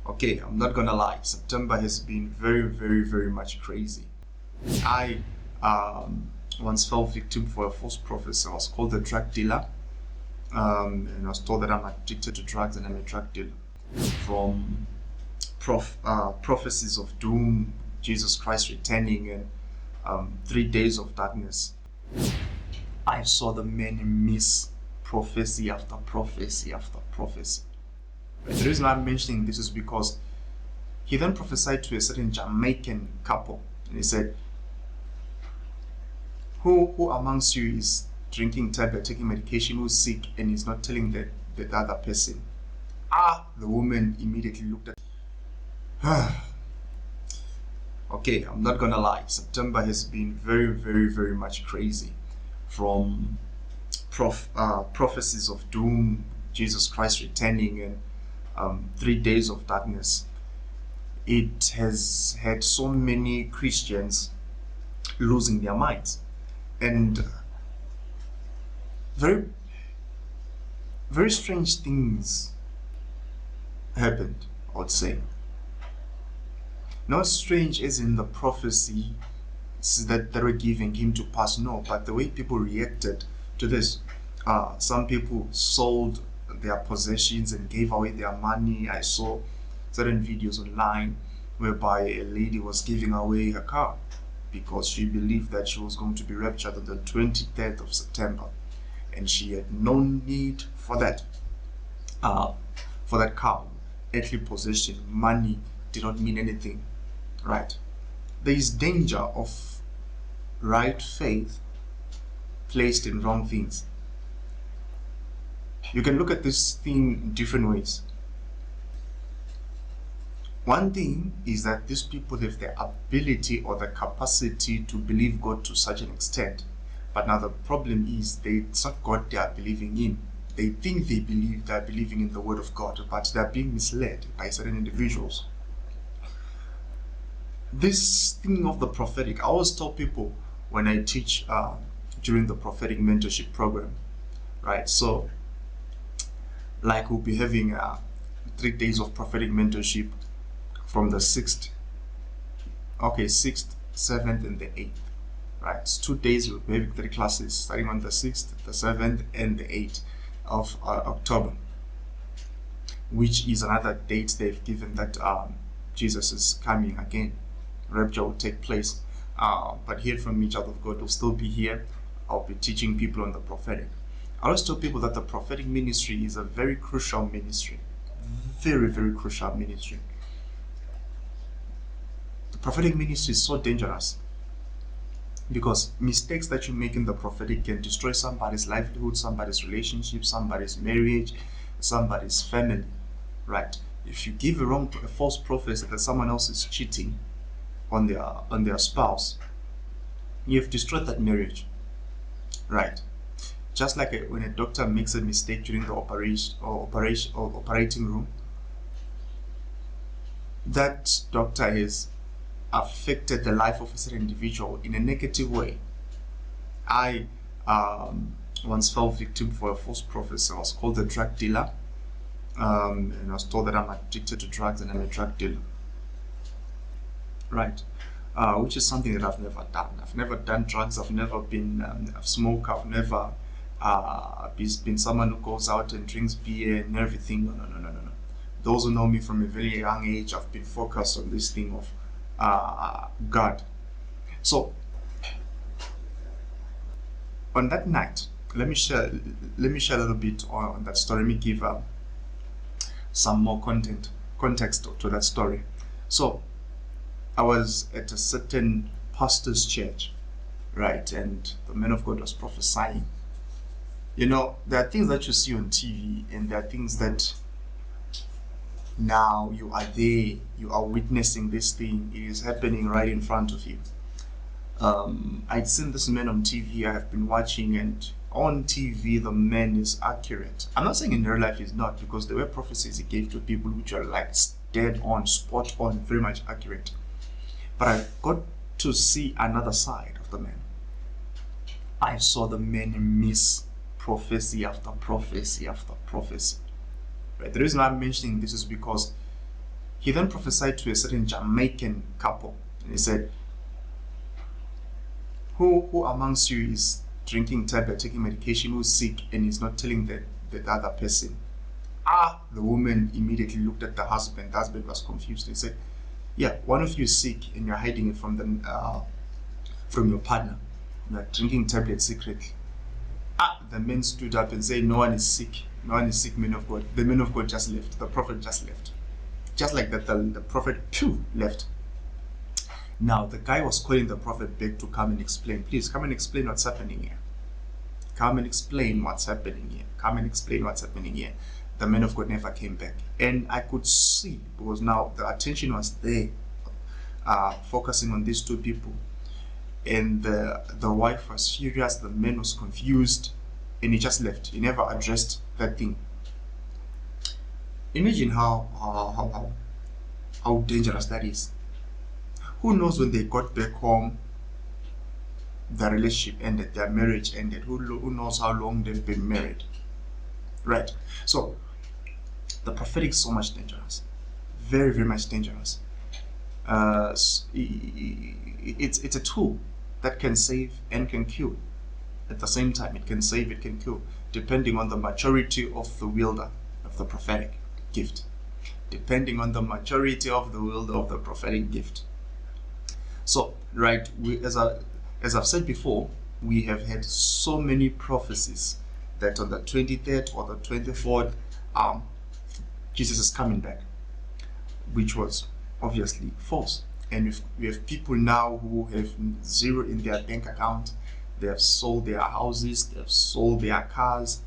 Okay, I'm not gonna lie, September has been very much crazy. I once fell victim for a false prophecy. I was called a drug dealer, and I was told that I'm addicted to drugs and I'm a drug dealer. From prophecies of doom, Jesus Christ returning, and 3 days of darkness, I saw the man miss prophecy after prophecy after prophecy. The reason I'm mentioning this is because he then prophesied to a certain Jamaican couple, and he said, who amongst you is drinking tablet, taking medication, who's sick, and is not telling the other person? The woman immediately looked at okay, I'm not gonna lie, September has been very much crazy. From prophecies of doom, Jesus Christ returning, and 3 days of darkness. It has had so many Christians losing their minds, and very strange things happened, I would say. Not strange as in the prophecy that they were giving him to pass, no, but the way people reacted to this. Some people sold their possessions and gave away their money. I saw certain videos online whereby a lady was giving away her car because she believed that she was going to be raptured on the 23rd of September, and she had no need for that car. Earthly possession, money did not mean anything, right? There is danger of right faith placed in wrong things. You can look at this thing in different ways. One thing is that these people have the ability or the capacity to believe God to such an extent. But now the problem is it's not God they are believing in. They think they are believing in the word of God, but they are being misled by certain individuals. This thing of the prophetic, I always tell people when I teach during the prophetic mentorship program, right? So like we'll be having 3 days of prophetic mentorship from the 6th, 7th, and the 8th, right? It's 2 days. We'll be having 3 classes starting on the 6th, the 7th, and the 8th of October, which is another date they've given that Jesus is coming again. Rapture will take place. But here from me, child of God, will still be here. I'll be teaching people on the prophetic. I always tell people that the prophetic ministry is a very crucial ministry. Very crucial ministry. The prophetic ministry is so dangerous because mistakes that you make in the prophetic can destroy somebody's livelihood, somebody's relationship, somebody's marriage, somebody's family, right? If you give a false prophecy that someone else is cheating on their spouse, you have destroyed that marriage, right? Just like when a doctor makes a mistake during the operating room, that doctor has affected the life of a certain individual in a negative way. I once fell victim for a false prophecy. I was called a drug dealer, and I was told that I'm addicted to drugs and I'm a drug dealer, right? Which is something that I've never done. I've never done drugs. I've never been a smoker. I've never been someone who goes out and drinks beer and everything. No. Those who know me from a very young age, I've been focused on this thing of God. So on that night, let me share a little bit on that story. Let me give some more context to that story. So I was at a certain pastor's church, right, and the man of God was prophesying. You know, there are things that you see on TV, and there are things that now you are there, you are witnessing this thing. It is happening right in front of you. I'd seen this man on TV. I have been watching, and on TV the man is accurate. I'm not saying in real life he's not, because there were prophecies he gave to people which are like dead on, spot on, very much accurate. But I got to see another side of the man. I saw the man miss prophecy after prophecy after prophecy. Right? The reason I'm mentioning this is because He then prophesied to a certain Jamaican couple, and he said, who amongst you is drinking tablet, taking medication, who's sick, and is not telling the other person? The woman immediately looked at the husband. The husband was confused. He said, yeah, one of you is sick and you're hiding it from your partner. You're drinking tablets secretly. The man stood up and said, no one is sick. No one is sick, man of God. The man of God just left. The prophet just left. Just like that, the prophet left. Now, the guy was calling the prophet back to come and explain. Please, come and explain what's happening here. Come and explain what's happening here. Come and explain what's happening here. The man of God never came back. And I could see, because now the attention was there, focusing on these two people. And the wife was furious, the man was confused, and he just left. He never addressed that thing. Imagine how dangerous that is. Who knows when they got back home, their relationship ended, their marriage ended. Who knows how long they've been married, right? So the prophetic is so much dangerous, very, very much dangerous. It's a tool that can save and can kill at the same time. It can save, it can kill, depending on the maturity of the wielder of the prophetic gift. Depending on the maturity of the wielder of the prophetic gift. So, right, as I've said before, we have had so many prophecies that on the 23rd or the 24th, Jesus is coming back, which was obviously false. And we have people now who have zero in their bank account. They have sold their houses, they have sold their cars,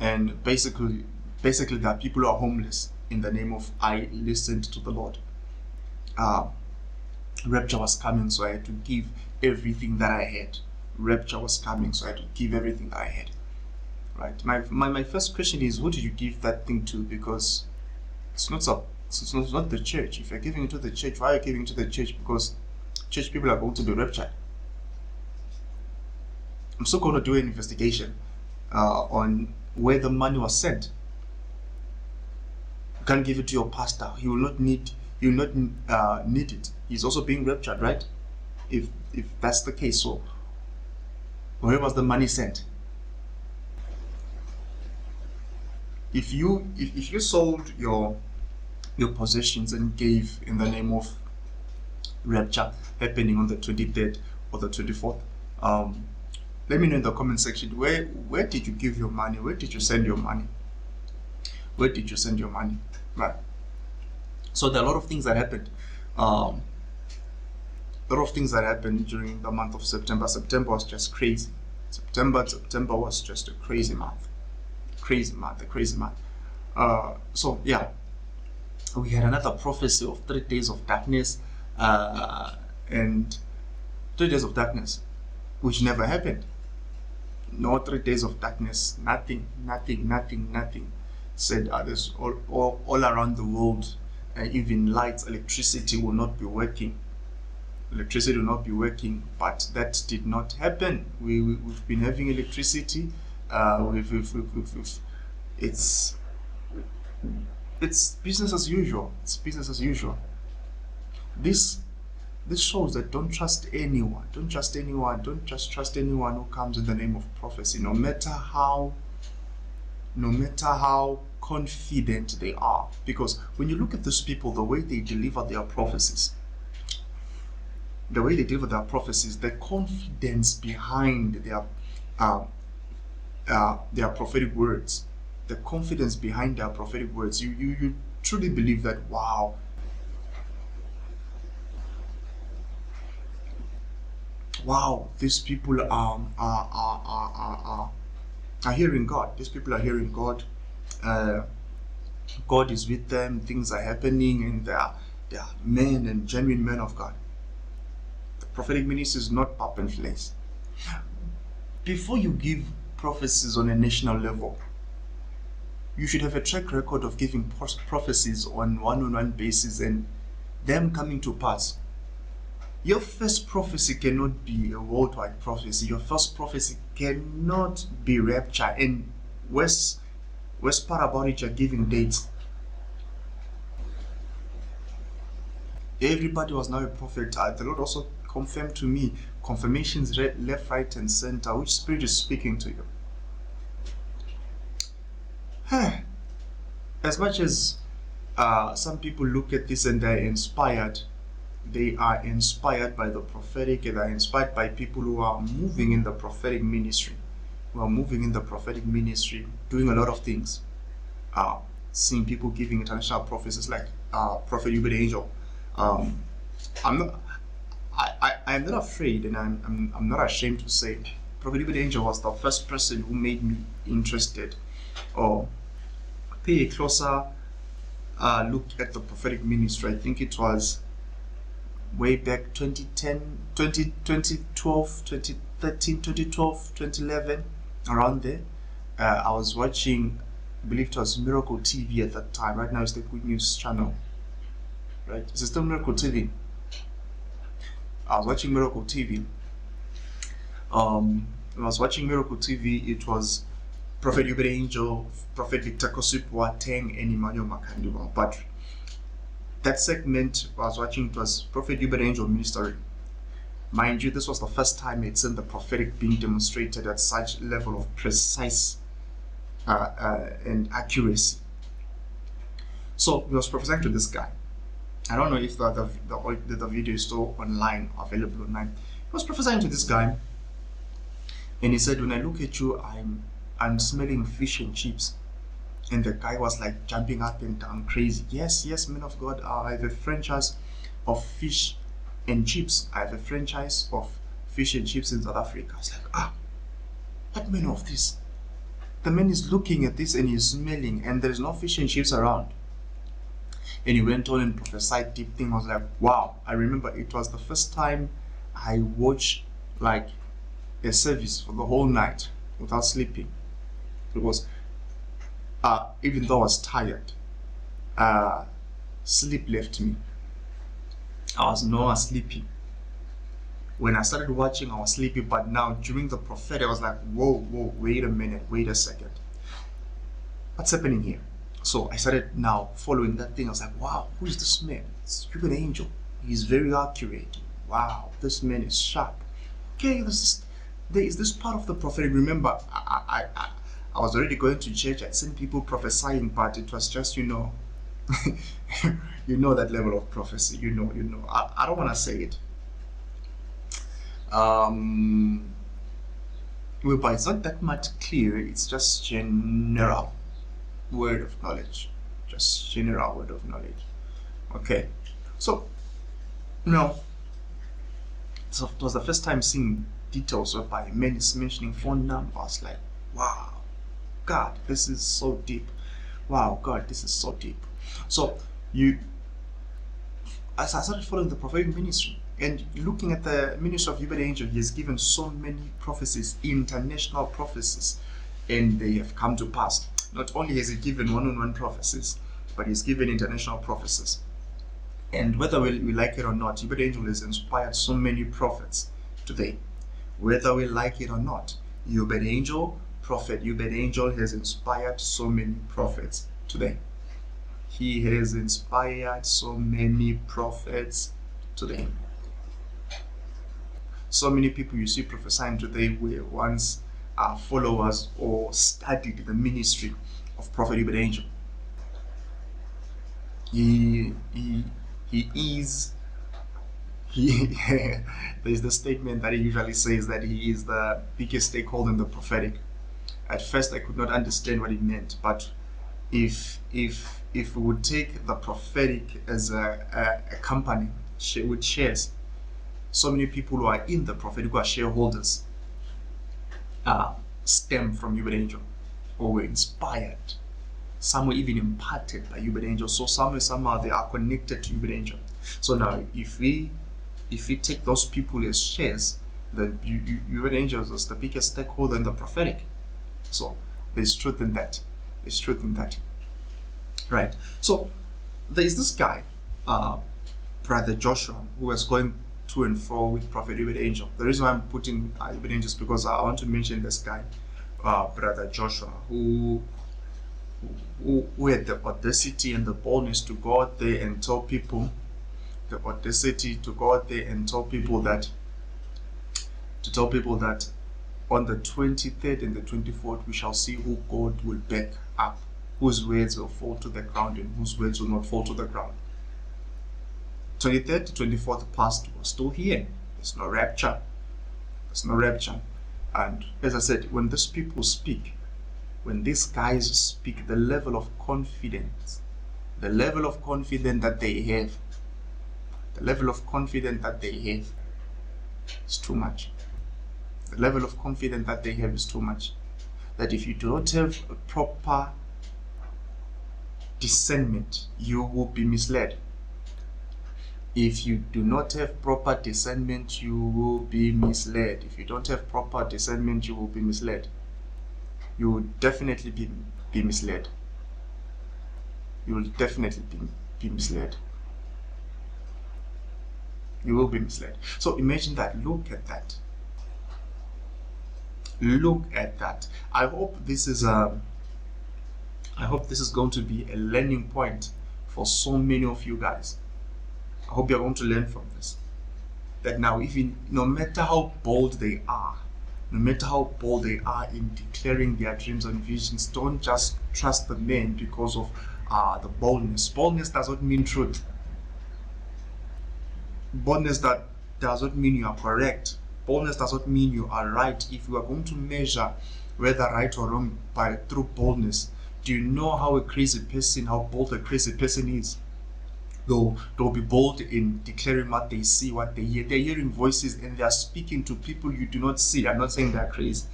and basically there are people who are homeless in the name of, I listened to the Lord. Rapture was coming, so I had to give everything that I had. Rapture was coming, so I had to give everything that I had. Right. My first question is, who did you give that thing to? Because it's not the church. If you're giving it to the church, why are you giving it to the church? Because church people are going to be raptured. I'm still going to do an investigation on where the money was sent. You can't give it to your pastor. He will not need it. He's also being raptured, right? If that's the case, so where was the money sent? If you sold your possessions and gave in the name of rapture happening on the 23rd or the 24th, let me know in the comment section, where did you give your money? Where did you send your money? Where did you send your money? Right. So there are a lot of things that happened. A lot of things that happened during the month of September. September was just crazy. September was just a crazy month. A crazy month. So yeah, we had another prophecy of 3 days of darkness, and 3 days of darkness, which never happened. No 3 days of darkness, nothing. Said others all around the world, even lights, electricity will not be working. Electricity will not be working, but that did not happen. We've been having electricity. It's business as usual. It's business as usual. This shows that don't trust anyone. Don't trust anyone. Don't just trust anyone who comes in the name of prophecy, no matter how confident they are. Because when you look at these people, the way they deliver their prophecies, the confidence behind their prophetic words, you truly believe that, wow, these people are hearing God. These people are hearing God. God is with them. Things are happening, and they are men and genuine men of God. The prophetic ministry is not pop and flesh. Before you give prophecies on a national level, you should have a track record of giving prophecies on one-on-one basis and them coming to pass. Your first prophecy cannot be a worldwide prophecy. Your first prophecy cannot be rapture. And worst part about it, you're giving dates. Everybody was now a prophet. The Lord also confirmed to me, confirmations left, right, and center. Which spirit is speaking to you? As much as some people look at this and they're inspired, they are inspired by the prophetic, and are inspired by people who are moving in the prophetic ministry, doing a lot of things. Seeing people giving international prophecies like Prophet 𝐿𝐷𝐿. I'm not afraid, and I'm not ashamed to say Prophet 𝐿𝐷𝐿 was the first person who made me interested or pay a closer look at the prophetic ministry. I think it was way back 2011, around there. I was watching, I believe it was Miracle TV at that time. Right now it's the Good News channel. Right? Is it still Miracle TV? I was watching Miracle TV. When I was watching Miracle TV, it was Prophet 𝐿𝐷𝐿, Prophet Victor Kosipwa, 𝐼𝐴𝐚𝐢𝐥𝐞𝐝, and 𝐸manuel Makandiwa. But that segment I was watching, it was Prophet 𝐿𝐷𝐿 ministering. Mind you, this was the first time it's in the prophetic being demonstrated at such level of precise and accuracy. So he was prophesying to this guy. I don't know if the video is still online, available online. He was prophesying to this guy, and he said, "When I look at you, I'm smelling fish and chips." And the guy was like jumping up and down crazy. Yes, man of God, I have a franchise of fish and chips. I have a franchise of fish and chips in South Africa. I was like, what man of this? The man is looking at this and he's smelling, and there's no fish and chips around. And he went on and prophesied deep thing. I was like, wow. I remember it was the first time I watched like a service for the whole night without sleeping. It was even though I was tired, sleep left me. I was no more sleepy. When I started watching, I was sleepy, but now during the prophetic, I was like, whoa, wait a minute, wait a second. What's happening here? So I started now following that thing. I was like, wow, who is this man? It's 𝐿𝐷𝐿. He's very accurate. Wow, this man is sharp. Okay, there is this part of the prophetic. Remember, I was already going to church. I'd seen people prophesying, but it was just, you know, that level of prophecy. You know. I don't want to say it. But it's not that much clear. It's just general word of knowledge. Just general word of knowledge. Okay. So, it was the first time seeing details whereby a man is mentioning phone number. I was like, wow, God, this is so deep. Wow, God, this is so deep. So as I started following the prophetic ministry and looking at the ministry of 𝐿𝐷𝐿, he has given so many prophecies, international prophecies, and they have come to pass. Not only has he given one-on-one prophecies, but he's given international prophecies. And whether we like it or not, 𝐿𝐷𝐿 has inspired so many prophets today. Whether we like it or not, Prophet 𝐿𝐷𝐿 has inspired so many prophets today. He has inspired so many prophets today. So many people you see prophesying today were once followers or studied the ministry of Prophet 𝐿𝐷𝐿. There's the statement that he usually says that he is the biggest stakeholder in the prophetic. At first I could not understand what it meant, but if we would take the prophetic as a company with shares, so many people who are in the prophetic, who are shareholders, stem from 𝐿𝐷𝐿 or were inspired. Some were even imparted by 𝐿𝐷𝐿. So somehow they are connected to 𝐿𝐷𝐿. So now if we take those people as shares, then 𝐿𝐷𝐿 is the biggest stakeholder in the prophetic. So there's truth in that. There's truth in that. Right. So there's this guy, Brother Joshua, who was going to and fro with Prophet 𝐿𝐷𝐿. The reason why I'm putting 𝐿𝐷𝐿 is because I want to mention this guy, Brother Joshua, who had the audacity and the boldness to go out there and tell people the audacity to go out there and tell people that on the 23rd and the 24th we shall see who God will back up, whose words will fall to the ground and whose words will not fall to the ground. 23rd to 24th passed, we're still here. There's no rapture. There's no rapture. And as I said, when these people speak, when these guys speak, the level of confidence that they have, is too much. The level of confidence that they have is too much. That if you do not have a proper discernment, you will be misled. If you do not have proper discernment, you will be misled. If you don't have proper discernment, you will be misled. You will definitely be misled. You will definitely be misled. You will be misled. So imagine that. Look at that. Look at that. I hope this is going to be a learning point for so many of you guys. I hope you're going to learn from this. That now, even no matter how bold they are in declaring their dreams and visions, don't just trust the men because of the boldness. Boldness does not mean truth. Boldness that does not mean you are correct. Boldness does not mean you are right. If you are going to measure whether right or wrong through boldness, do you know how bold a crazy person is? They'll be bold in declaring what they see, what they hear. They're hearing voices and they are speaking to people you do not see. I'm not saying they're crazy.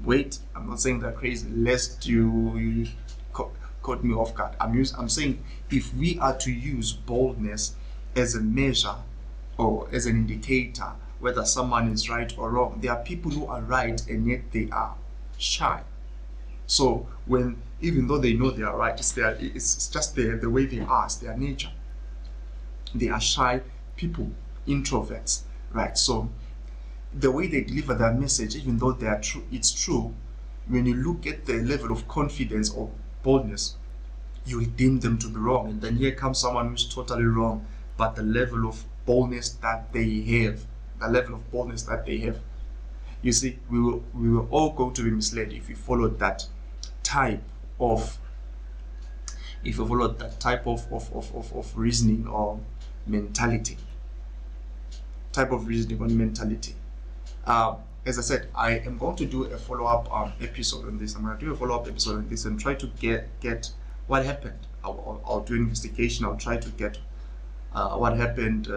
Wait, I'm not saying they're crazy, lest you caught me off guard. I'm saying if we are to use boldness as a measure or as an indicator whether someone is right or wrong, there are people who are right and yet they are shy. So even though they know they are right, it's just the way they are, it's their nature. They are shy people, introverts, right? So the way they deliver their message, even though they are true, it's true. When you look at the level of confidence or boldness, you will deem them to be wrong. And then here comes someone who's totally wrong, but the level of boldness that they have, you see, we will all go to be misled if we follow that type of reasoning or mentality. As I said, I am going to do a follow-up episode on this. I'm going to do a follow-up episode on this and try to get what happened. I'll do investigation. I'll try to get what happened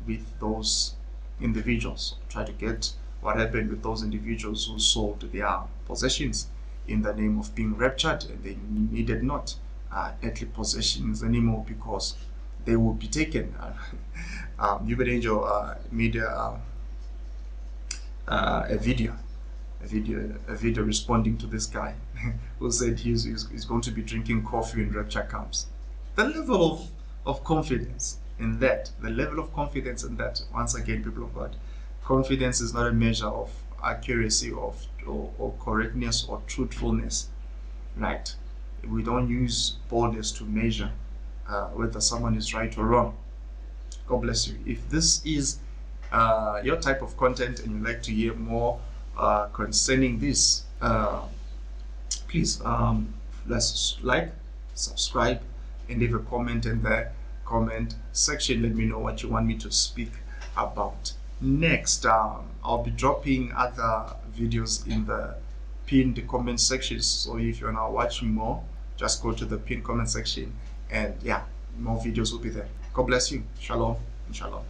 with those individuals. Try to get what happened with those individuals who sold their possessions in the name of being raptured, and they needed not earthly possessions anymore because they will be taken. Uebert Angel made a video responding to this guy who said he's going to be drinking coffee when rapture comes. The level of confidence in that, once again, people of God, confidence is not a measure of accuracy or correctness or truthfulness, right? We don't use boldness to measure whether someone is right or wrong. God bless you. If this is your type of content and you'd like to hear more concerning this, please let's like, subscribe, and leave a comment in the comment section. Let me know what you want me to speak about next. I'll be dropping other videos in the pinned comment section, so if you're now watching more, just go to the pinned comment section and yeah, more videos will be there. God bless you. Shalom and shalom.